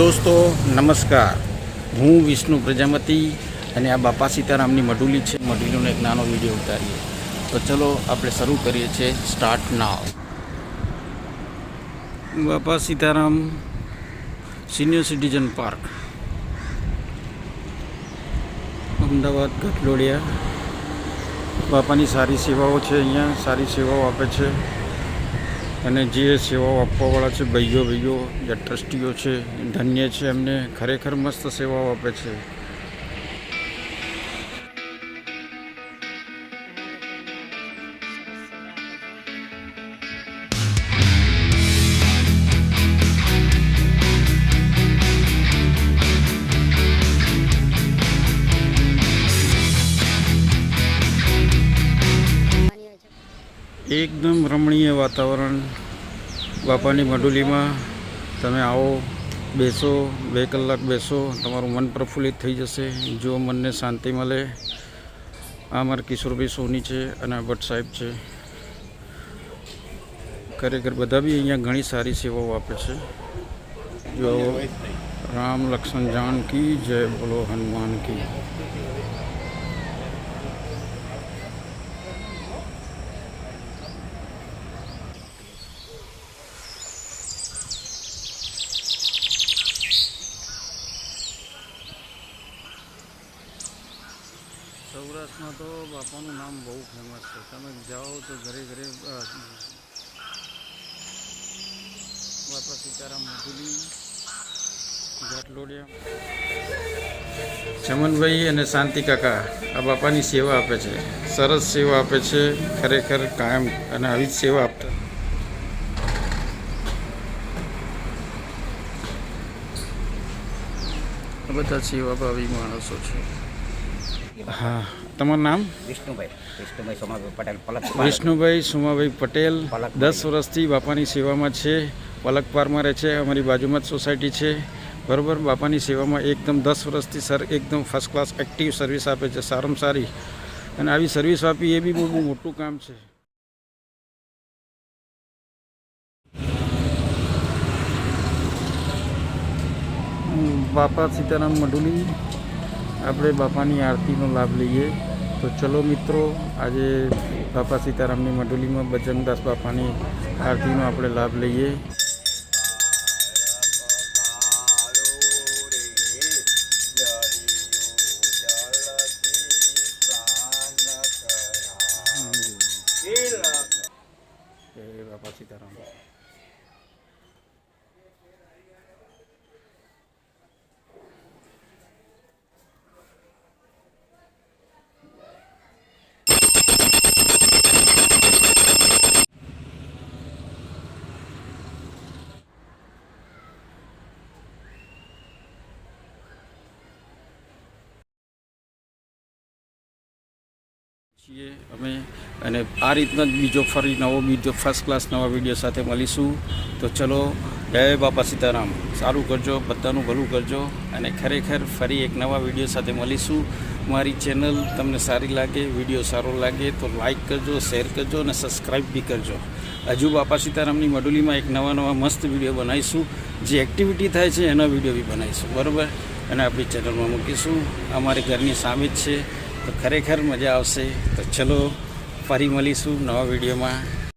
દોસ્તો નમસ્કાર, હું વિષ્ણુ પ્રજાપતિ અને આ બાપા સીતારામની મઢુલી છે. મઢુલીનો એક નાનો વિડીયો ઉતારીએ. તો ચલો આપણે શરૂ કરીએ છીએ. Start now. બાપા Sitaram senior citizen park, Ahmedabad ઘાટલોડિયા. બાપાની સારી સેવાઓ છે, અહીંયા સારી સેવાઓ આપે છે. અને જે સેવાઓ આપવાવાળા છે, ભાઈઓ જે ટ્રસ્ટીઓ છે, ધન્ય છે. એમને ખરેખર મસ્ત સેવાઓ આપે છે. એકદમ રમણીય વાતાવરણ બાપાની મઢુલીમાં. તમે આવો, બેસો, 2 કલાક બેસો, તમારું મન પ્રફુલ્લિત થઈ જશે. જો મનને શાંતિ મળે. આ મારા કિશોરભાઈ સોની છે અને આ ભટ્ટ સાહેબ છે. ખરેખર બધા બી અહીંયા ઘણી સારી સેવાઓ આપે છે. જો રામ લક્ષ્મણ જાનકી જય, બોલો હનુમાન કી. સૌરાષ્ટ્રમાં તો બાપાનું નામ બહુ ફેમસ છે. તમે જાઓ તો ઘરે ઘરે બાપા સીતારામ મઢુલી ઘાટલોડિયા. ચમનભાઈ અને શાંતિ કાકા આ બાપાની સેવા આપે છે. સરસ સેવા આપે છે ખરેખર, કાયમ અને આવી જ સેવા આપતા. બધા સેવાભાવી માણસો છે. હા, તમારું નામ? વિષ્ણુભાઈ સોમાભાઈ પટેલ. વિષ્ણુભાઈ સોમાભાઈ પટેલ 10 વર્ષથી બાપાની સેવામાં છે. પલકપારમાં રહે છે. અમારી બાજુમાં જ સોસાયટી છે. બરાબર. બાપાની સેવામાં એકદમ 10 વર્ષથી સર એકદમ ફર્સ્ટ ક્લાસ એક્ટિવ સર્વિસ આપે છે, સારામાં સારી. અને આવી સર્વિસ આપી એ બી બહુ મોટું કામ છે. બાપા સીતારામ મઢુલી, આપણે બાપાની આરતીનો લાભ લઈએ. તો ચલો મિત્રો, આજે બાપા સીતારામની મઢુલીમાં બજરંગદાસ બાપાની આરતીનો આપણે લાભ લઈએ. જય બાપા સીતારામ. છીએ અમે, અને આ રીતના જ બીજો ફર્સ્ટ ક્લાસ નવા વિડીયો સાથે મળીશું. તો ચલો, જય બાપા સીતારામ. સારું કરજો, બધાનું ભલું કરજો. અને ખરેખર ફરી એક નવા વિડીયો સાથે મળીશું. મારી ચેનલ તમને સારી લાગે, વિડીયો સારો લાગે તો લાઈક કરજો, શેર કરજો અને સબસ્ક્રાઈબ બી કરજો. હજુ બાપા સીતારામની મઢુલીમાં એક નવા મસ્ત વિડીયો બનાવીશું. જે એક્ટિવિટી થાય છે એના વિડીયો બી બનાવીશું, બરાબર. અને આપણી ચેનલમાં મૂકીશું. અમારી ઘરની સામે જ છે. તો ખરેખર મજા આવશે. તો ચલો, ફરી મળીશું નવા વિડીયોમાં.